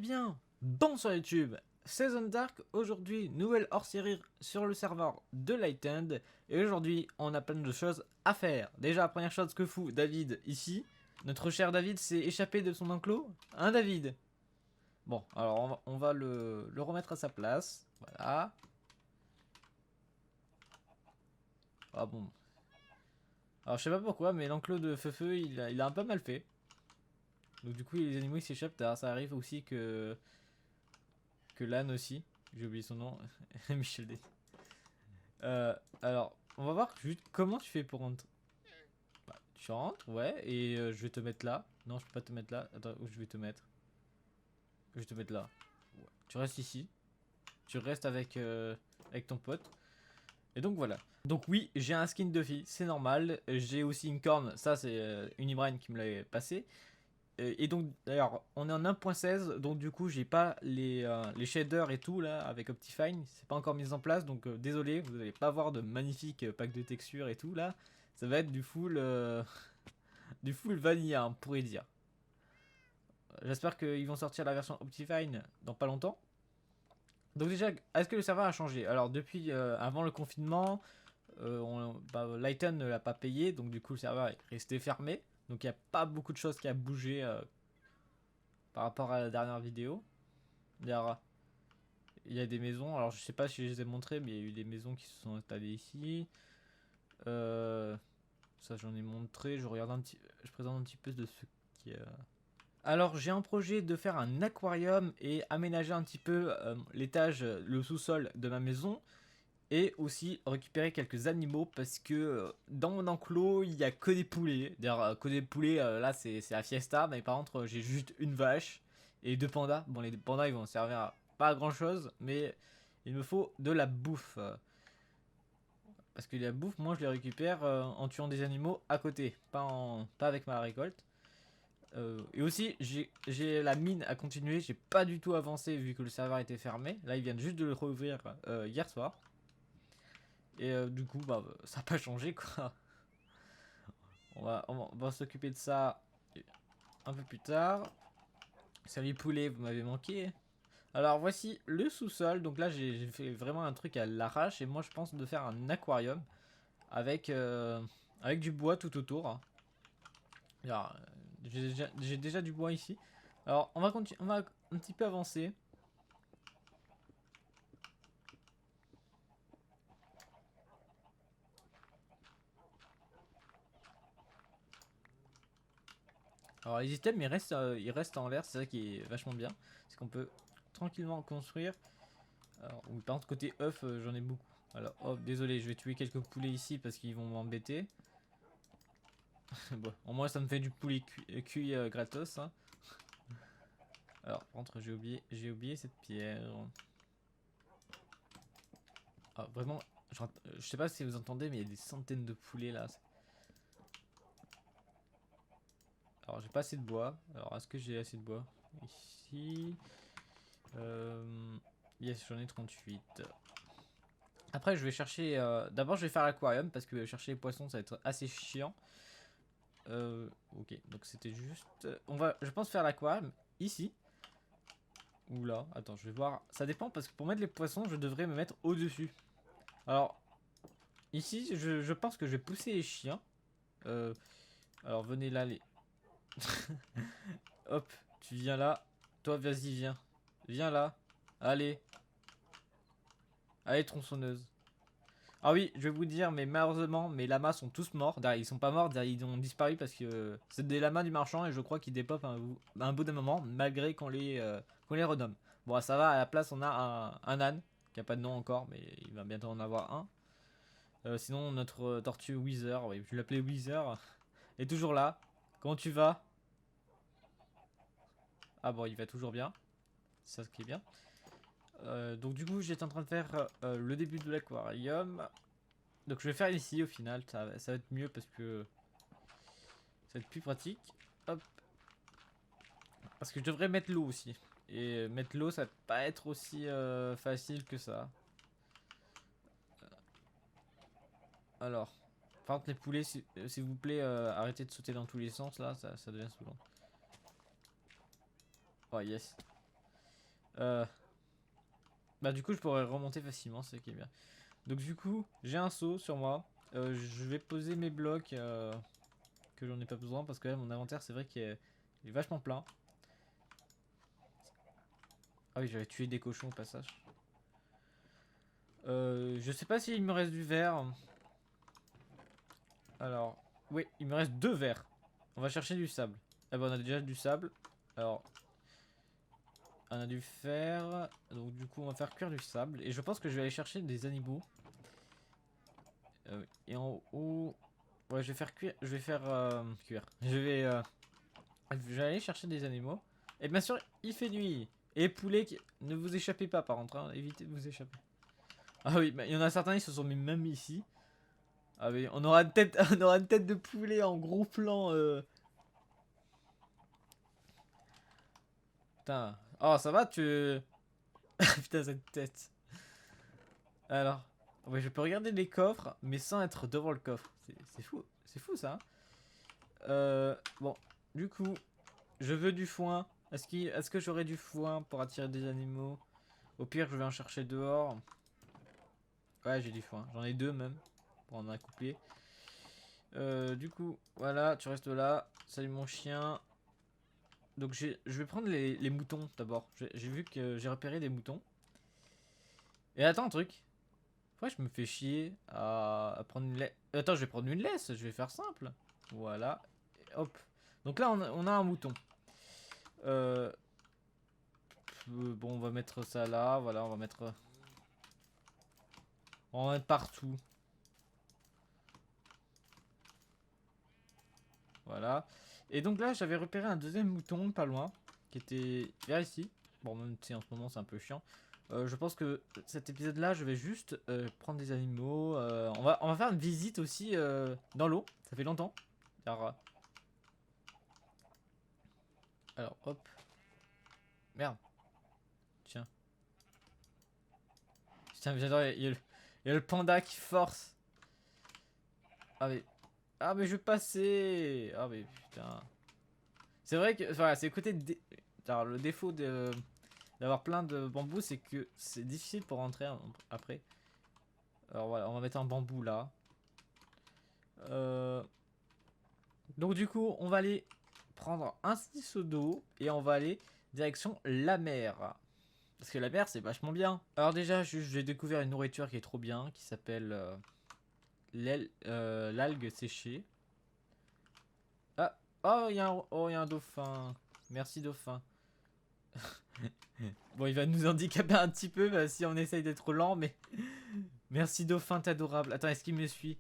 bien, bonsoir YouTube, c'est Zone Dark. Aujourd'hui, nouvelle hors-série sur le serveur de Lightened. Et aujourd'hui, on a plein de choses à faire. Déjà, première chose que fout David ici. Notre cher David s'est échappé de son enclos. Hein, David? Bon, alors on va le remettre à sa place. Voilà. Ah bon. Alors je sais pas pourquoi, mais l'enclos de Feu il a un peu mal fait. Donc du coup, les animaux ils s'échappent. Ça arrive aussi que l'âne aussi. J'ai oublié son nom. Michel D. Alors, on va voir juste comment tu fais pour rentrer. Bah, tu rentres, ouais, et je vais te mettre là. Non, je peux pas te mettre là. Attends, où je vais te mettre? Je vais te mettre là. Ouais. Tu restes ici. Tu restes avec ton pote. Et donc voilà. Donc oui, j'ai un skin de fille, c'est normal. J'ai aussi une corne, ça c'est Unibrain qui me l'avait passé. Et donc d'ailleurs, on est en 1.16, donc du coup j'ai pas les shaders et tout là avec Optifine, c'est pas encore mis en place, donc désolé, vous allez pas voir de magnifiques packs de textures et tout là. Ça va être du full du full vanilla, on pourrait dire. J'espère qu'ils vont sortir la version Optifine dans pas longtemps. Donc déjà, est-ce que le serveur a changé? Alors depuis avant le confinement, Lighten ne l'a pas payé, donc du coup le serveur est resté fermé. Donc il n'y a pas beaucoup de choses qui a bougé par rapport à la dernière vidéo. D'ailleurs, il y a des maisons, alors je sais pas si je les ai montrées, mais il y a eu des maisons qui se sont installées ici. Ça j'en ai montré, je présente un petit peu de ce qui est... Alors j'ai un projet de faire un aquarium et aménager un petit peu l'étage, le sous-sol de ma maison. Et aussi récupérer quelques animaux parce que dans mon enclos il y a que des poulets. D'ailleurs que des poulets, là c'est la fiesta. Mais par contre j'ai juste une vache et deux pandas. Bon, les pandas ils vont servir à pas grand chose, mais il me faut de la bouffe. Parce que la bouffe, moi je les récupère en tuant des animaux à côté, pas avec ma récolte. Et aussi j'ai la mine à continuer. J'ai pas du tout avancé vu que le serveur était fermé. Là ils viennent juste de le rouvrir hier soir. Et du coup, bah, ça n'a pas changé quoi. On va s'occuper de ça un peu plus tard. Salut poulet, vous m'avez manqué. Alors voici le sous-sol. Donc là, j'ai fait vraiment un truc à l'arrache. Et moi, je pense de faire un aquarium avec du bois tout autour. Alors, j'ai déjà du bois ici. Alors, on va un petit peu avancer. Alors les items ils restent en l'air, c'est ça qui est vachement bien. C'est qu'on peut tranquillement construire. Alors oui, par contre côté œuf j'en ai beaucoup. Alors hop, désolé, je vais tuer quelques poulets ici parce qu'ils vont m'embêter. Bon, au moins ça me fait du poulet cuit gratos. Hein. Alors par contre j'ai oublié cette pierre. Ah vraiment, je sais pas si vous entendez mais il y a des centaines de poulets là. Alors j'ai pas assez de bois. Alors est-ce que j'ai assez de bois? Ici. Yes, j'en ai 38. Après je vais chercher... D'abord je vais faire l'aquarium parce que chercher les poissons ça va être assez chiant. Ok, donc c'était juste... je pense faire l'aquarium ici. Ou là, attends, je vais voir. Ça dépend parce que pour mettre les poissons je devrais me mettre au-dessus. Alors, ici je pense que je vais pousser les chiens. Alors venez là les... Hop, tu viens là. Toi vas-y viens. Viens là. Allez. Allez tronçonneuse. Ah oui, je vais vous dire, mais malheureusement, mes lamas sont tous morts. Ils sont pas morts, ils ont disparu parce que c'est des lamas du marchand et je crois qu'ils dépopent un bout d'un moment, malgré qu'on les renomme. Bon, ça va, à la place, on a un âne, qui a pas de nom encore, mais il va bientôt en avoir un. Sinon, notre tortue Weezer, oui, je l'appelais Weezer, est toujours là. Comment tu vas? Ah bon, il va toujours bien. C'est ça ce qui est bien. Donc du coup, j'étais en train de faire le début de l'aquarium. Donc je vais faire ici au final, ça va être mieux parce que ça va être plus pratique. Hop. Parce que je devrais mettre l'eau aussi. Et mettre l'eau, ça va pas être aussi facile que ça. Alors, par contre les poulets, s'il vous plaît, arrêtez de sauter dans tous les sens là, ça devient saoulant. Oh yes. Euh, Bah du coup je pourrais remonter facilement, c'est ce qui est bien. Donc du coup j'ai un seau sur moi. Je vais poser mes blocs que j'en ai pas besoin parce que là, mon inventaire c'est vrai il est vachement plein. Ah oui, j'avais tué des cochons au passage. Je sais pas s'il me reste du verre. Alors, oui, il me reste 2 verres. On va chercher du sable. Ah bah on a déjà du sable. Alors, on a du fer. Donc du coup on va faire cuire du sable. Et je pense que je vais aller chercher des animaux. Et en haut... Ouais, je vais faire cuire. Je vais faire cuire. Je vais aller chercher des animaux. Et bien sûr, il fait nuit. Et poulet, ne vous échappez pas par contre. Hein. Évitez de vous échapper. Ah oui, il y en a certains, ils se sont mis même ici. Ah oui, on aura une tête, on aura une tête de poulet en gros plan. Putain. Oh, ça va, tu... Putain, cette tête. Alors, ouais, je peux regarder les coffres, mais sans être devant le coffre. C'est fou ça. Bon, du coup, je veux du foin. Est-ce que j'aurai du foin pour attirer des animaux? Au pire, je vais en chercher dehors. Ouais, j'ai du foin. J'en ai 2 même. Pour en accoupler. Du coup, voilà, tu restes là. Salut mon chien. Donc je vais prendre les moutons d'abord. J'ai vu que j'ai repéré des moutons. Et attends un truc. Pourquoi je me fais chier à prendre une laisse? Attends, je vais prendre une laisse. Je vais faire simple. Voilà. Et hop. Donc là, on a un mouton. Bon, on va mettre ça là. Voilà, on va mettre partout. Voilà. Et donc là, j'avais repéré un deuxième mouton pas loin, qui était vers ici. Bon, même si en ce moment c'est un peu chiant. Je pense que cet épisode-là, je vais juste prendre des animaux. On va faire une visite aussi dans l'eau. Ça fait longtemps. Alors, hop. Merde. Tiens. Putain, j'adore. Il y a le panda qui force. Ah mais, ah mais je vais passer. Ah mais putain. C'est vrai que, voilà, c'est le côté alors, le défaut d'avoir plein de bambous, c'est que c'est difficile pour rentrer après. Alors voilà, on va mettre un bambou là. Donc du coup, on va aller prendre un ciseau d'eau et on va aller direction la mer. Parce que la mer, c'est vachement bien. Alors déjà, j'ai découvert une nourriture qui est trop bien, qui s'appelle l'algue séchée. Ah, oh, il y a un dauphin. Merci dauphin. Bon, il va nous handicaper un petit peu bah, si on essaye d'être lent, mais... Merci dauphin, t'es adorable. Attends, est-ce qu'il me suit?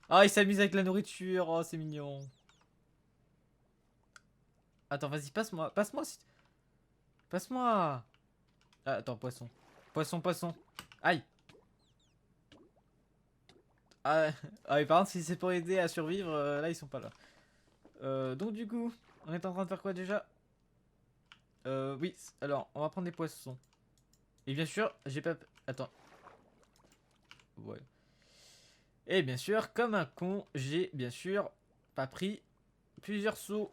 Ah, il s'amuse avec la nourriture. Oh, c'est mignon. Attends, vas-y, passe-moi. Passe-moi. Passe-moi. Ah, attends, poisson. Poisson, poisson. Aïe. Ah, ah, et par contre, si c'est pour aider à survivre, là, ils sont pas là. Donc, du coup, on est en train de faire quoi déjà? Oui, alors, on va prendre des poissons. Et bien sûr, j'ai pas... Attends. Ouais. Et bien sûr, comme un con, j'ai bien sûr pas pris plusieurs seaux.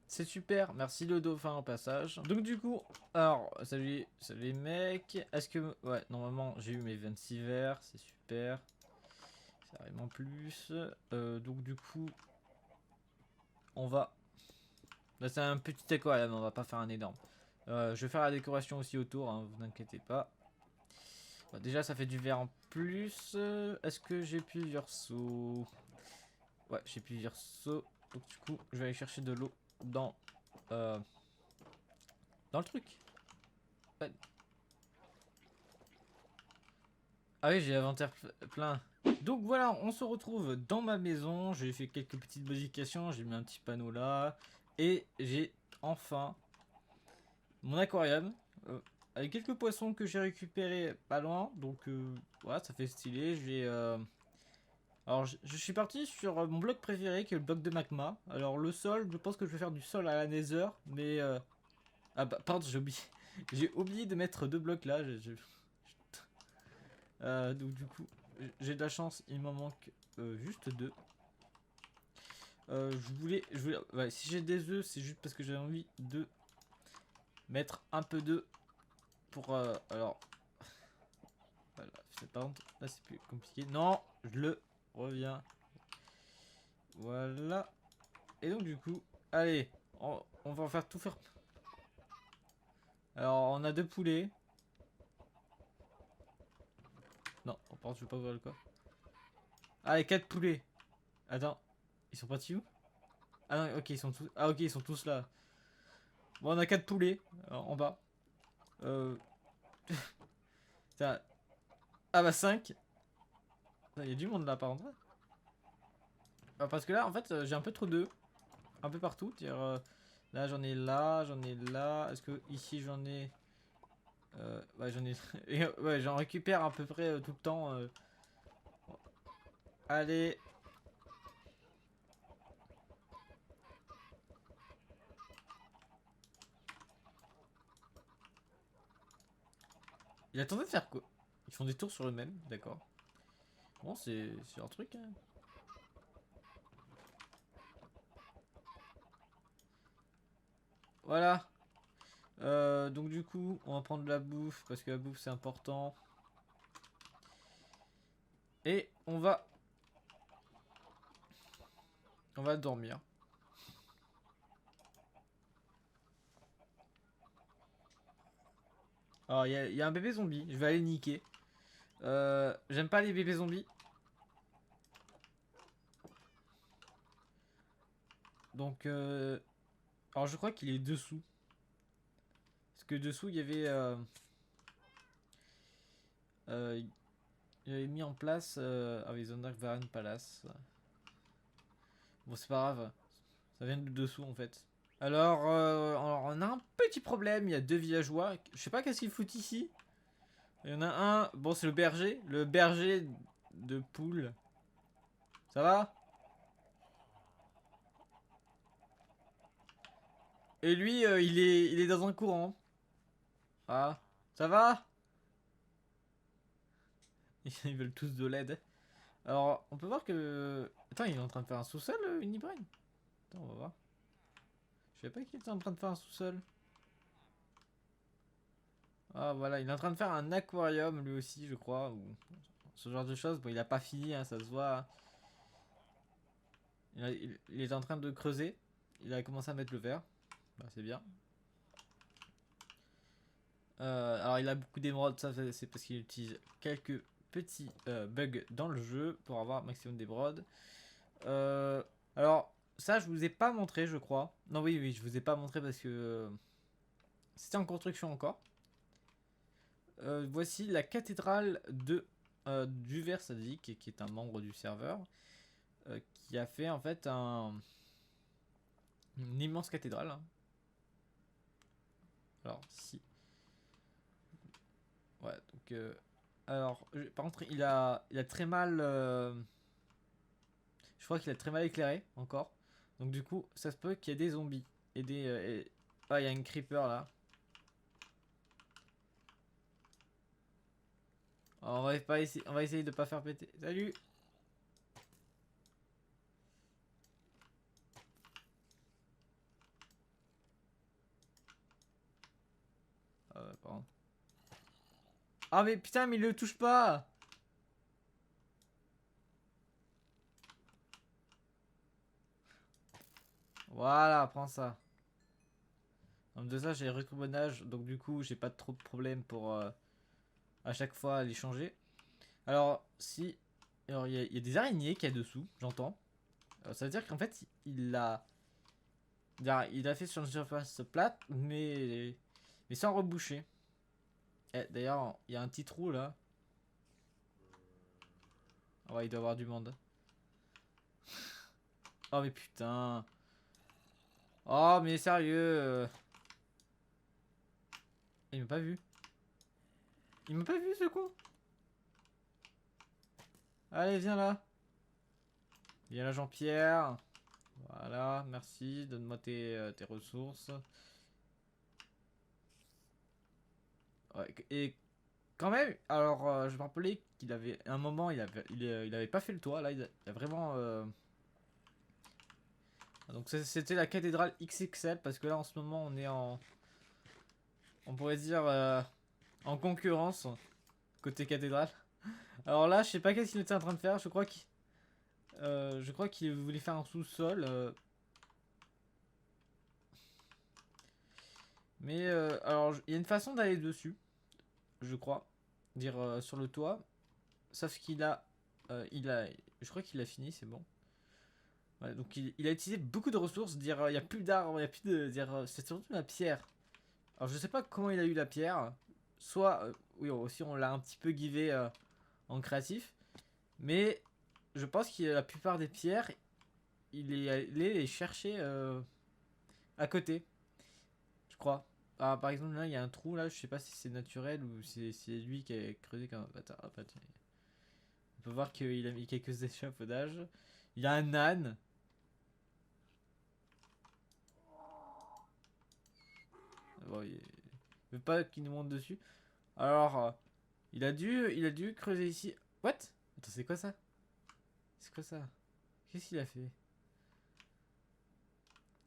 C'est super, merci le dauphin au passage. Donc du coup, alors, salut les mecs. Est-ce que... Ouais, normalement, j'ai eu mes 26 verres, c'est super. C'est vraiment plus. Donc du coup, on va... Là, c'est un petit aquarium, on va pas faire un énorme. Je vais faire la décoration aussi autour, hein, vous inquiétez pas. Bon, déjà, ça fait du verre en plus. Est-ce que j'ai plusieurs seaux? Ouais, j'ai plusieurs seaux. Donc du coup, je vais aller chercher de l'eau dans... Euh, dans le truc. Ouais. Ah oui, j'ai l'inventaire plein. Donc voilà, on se retrouve dans ma maison. J'ai fait quelques petites modifications. J'ai mis un petit panneau là. Et j'ai enfin mon aquarium. Avec quelques poissons que j'ai récupérés pas loin. Donc voilà, ça fait stylé. Alors je suis parti sur mon bloc préféré qui est le bloc de magma. Alors le sol, je pense que je vais faire du sol à la nether. Mais... Ah bah pardon, j'ai oublié. J'ai oublié de mettre 2 blocs là. Donc du coup, j'ai de la chance, il m'en manque juste 2. Ouais, si j'ai des œufs, c'est juste parce que j'ai envie de mettre un peu d'œufs pour... alors... Voilà, par contre, là c'est plus compliqué. Non, je le reviens. Voilà. Et donc du coup, allez, on va en faire tout faire. Alors, on a 2 poulets. Non, par contre, je vais pas ouvrir le coffre. Allez, 4 poulets. Attends, ils sont partis où? Ah non, ok, ils sont tous... Ah ok, ils sont tous là. Bon, on a 4 poulets en bas. Putain. Ah bah 5. Il y a du monde là par contre. Parce que là, en fait, j'ai un peu trop d'œufs. Un peu partout. Là, j'en ai là, j'en ai là. Est-ce que ici j'en ai... ouais, j'en ai... ouais, j'en récupère à peu près tout le temps. Allez. Il a tenté de faire quoi? Ils font des tours sur eux-mêmes, d'accord. Bon, c'est un truc, hein. Voilà. Donc du coup, on va prendre de la bouffe, parce que la bouffe c'est important. Et on va dormir. Alors, il y a un bébé zombie, je vais aller le niquer. J'aime pas les bébés zombies. Donc, alors je crois qu'il est dessous. Parce que dessous, il avait mis en place avec Zondervan Palace. Bon, c'est pas grave. Ça vient de dessous en fait. Alors, on a un petit problème. Il y a 2 villageois. Je sais pas qu'est-ce qu'ils foutent ici. Il y en a un. Bon, c'est le berger. Le berger de poule. Ça va? Et lui, il est dans un courant. Ah, ça va? Ils veulent tous de l'aide. Alors, on peut voir que... Attends, il est en train de faire un sous-sol, Unibrain? Attends, on va voir. Je savais pas qu'il était en train de faire un sous-sol. Ah, voilà, il est en train de faire un aquarium, lui aussi, je crois. Ou ce genre de choses. Bon, il a pas fini, hein, ça se voit. Il est en train de creuser. Il a commencé à mettre le verre. Bah, c'est bien. Alors, il a beaucoup d'émeraudes. Ça, c'est parce qu'il utilise quelques petits bugs dans le jeu pour avoir un maximum d'émeraudes. Alors, ça, je vous ai pas montré, je crois. Non, oui, oui, je vous ai pas montré parce que c'était en construction encore. Voici la cathédrale de Duver Sadik, qui est un membre du serveur, qui a fait en fait une immense cathédrale. Hein. Alors, si. Ouais, donc. Alors, par contre, il a très mal. Je crois qu'il a très mal éclairé encore. Donc, du coup, ça se peut qu'il y ait des zombies. Et des. Ah, il y a une creeper là. Alors, on va essayer de pas faire péter. Salut! Ah, ouais, pardon. Ah, mais putain, mais il le touche pas! Voilà, prends ça. Donc de ça, j'ai recourbonnage, donc du coup, j'ai pas trop de problème pour à chaque fois les changer. Alors, si. Alors, il y a des araignées qu'il y a dessous, j'entends. Ça veut dire qu'en fait, il a fait sur une surface plate, mais sans reboucher. D'ailleurs, il y a un petit trou là. Ah ouais, il doit y avoir du monde. Oh, mais putain. Oh, mais sérieux. Il m'a pas vu. Il m'a pas vu, ce con. Allez, viens là. Viens là, Jean-Pierre. Voilà, merci. Donne-moi tes ressources. Ouais, et quand même, alors je me rappelais qu'il avait un moment, il avait pas fait le toit. Là, il a vraiment. Donc c'était la cathédrale XXL parce que là en ce moment on est en. On pourrait dire en concurrence côté cathédrale. Alors là, je sais pas qu'est-ce qu'il était en train de faire. Je crois qu'il voulait faire un sous-sol. Mais alors, il y a une façon d'aller dessus, je crois. Dire sur le toit. Sauf qu'il a, je crois qu'il a fini, c'est bon. Ouais, donc il a utilisé beaucoup de ressources. Dire, il y a plus d'arbres, il y a plus de, dire, c'est surtout la pierre. Alors je sais pas comment il a eu la pierre. Soit, oui, aussi on l'a un petit peu givé en créatif. Mais je pense que la plupart des pierres, il est allé les chercher à côté. Je crois. Ah, par exemple, là, il y a un trou, là, je sais pas si c'est naturel ou si c'est lui qui a creusé comme... Attends, hop, attends. On peut voir qu'il a mis quelques échafaudages. Il y a un âne. Bon, il veut pas qu'il nous monte dessus. Alors, il a dû creuser ici. What? Attends, c'est quoi ça? C'est quoi ça? Qu'est-ce qu'il a fait?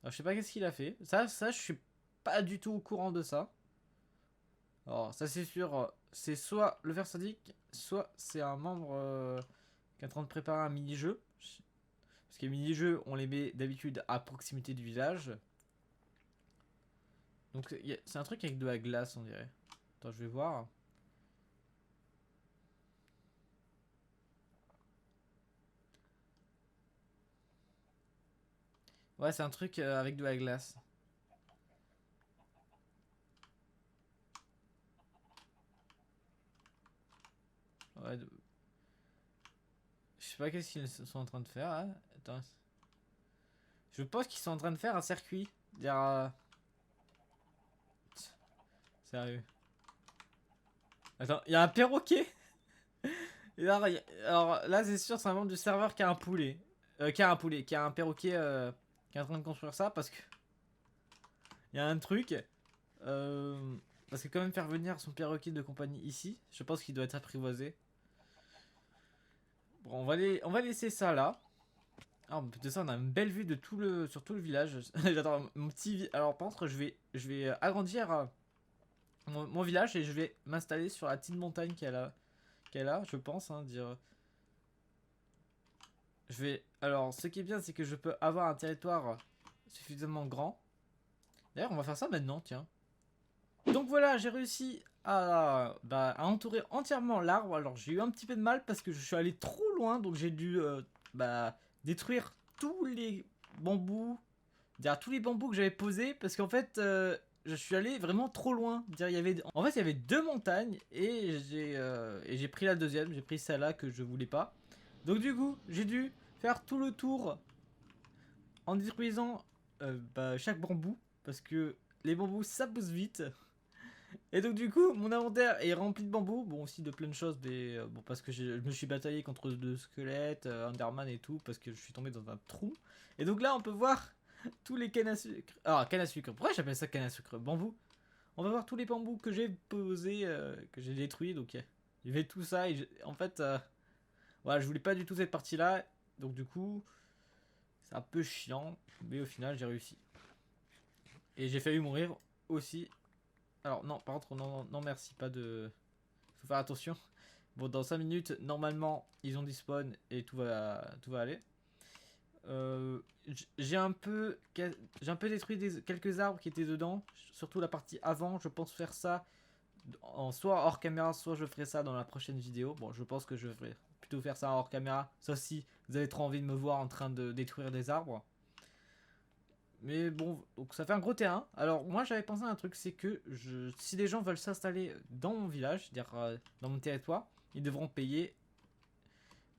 Alors, je sais pas qu'est-ce qu'il a fait. Ça, je suis pas du tout au courant de ça. Alors, ça c'est sûr, c'est soit le ver sadique, soit c'est un membre qui est en train de préparer un mini-jeu. Parce que les mini-jeux, on les met d'habitude à proximité du village. Donc c'est un truc avec de la glace, on dirait. Attends, je vais voir. Ouais, c'est un truc avec de la glace. Ouais, je sais pas qu'est-ce qu'ils sont en train de faire. Hein. Attends. Je pense qu'ils sont en train de faire un circuit. Dire, sérieux. Attends, il y a un perroquet. Alors là, c'est sûr, c'est un membre du serveur qui a un poulet. Qui a un perroquet qui est en train de construire ça parce que. Il y a un truc. Parce que quand même faire venir son perroquet de compagnie ici, je pense qu'il doit être apprivoisé. Bon, on va laisser ça là. Alors, de ça, on a une belle vue de sur tout le village. J'attends mon petit. Alors, par contre, je vais agrandir mon village et je vais m'installer sur la petite montagne qu'elle a, je pense. Hein, dire. Alors, ce qui est bien, c'est que je peux avoir un territoire suffisamment grand. D'ailleurs, on va faire ça maintenant, tiens. Donc voilà, j'ai réussi à entourer entièrement l'arbre. Alors, j'ai eu un petit peu de mal parce que je suis allé trop loin. Donc, j'ai dû détruire tous les bambous. Dire tous les bambous que j'avais posés. Parce qu'en fait, je suis allé vraiment trop loin. Dire, en fait, il y avait deux montagnes. Et j'ai pris la deuxième. J'ai pris celle-là que je voulais pas. Donc, du coup, j'ai dû faire tout le tour en détruisant chaque bambou. Parce que les bambous, ça pousse vite. Et donc du coup, mon inventaire est rempli de bambous, bon aussi de plein de choses, mais bon parce que je me suis bataillé contre deux squelettes, Underman et tout, parce que je suis tombé dans un trou. Et donc là, on peut voir tous les cannes à sucre. Ah, canne à sucre. Pourquoi j'appelle ça canne à sucre? Bambou. On va voir tous les bambous que j'ai posés, que j'ai détruits. Donc il y avait tout ça. Et en fait, voilà, je voulais pas du tout cette partie-là. Donc du coup, c'est un peu chiant, mais au final, j'ai réussi. Et j'ai failli mourir aussi. Alors non, par contre, non merci, pas de... Faut faire attention. Bon, dans 5 minutes, normalement, ils ont des spawns et tout va aller. J'ai un peu détruit quelques arbres qui étaient dedans, surtout la partie avant. Je pense faire ça soit hors caméra, soit je ferai ça dans la prochaine vidéo. Bon, je pense que je vais plutôt faire ça hors caméra, sauf si vous avez trop envie de me voir en train de détruire des arbres. Mais bon, donc ça fait un gros terrain. Alors moi j'avais pensé à un truc, c'est que si les gens veulent s'installer dans mon village, c'est-à-dire dans mon territoire, ils devront payer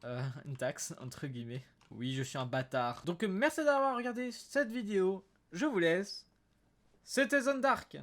une taxe, entre guillemets. Oui, je suis un bâtard. Donc merci d'avoir regardé cette vidéo. Je vous laisse. C'était Zone Dark.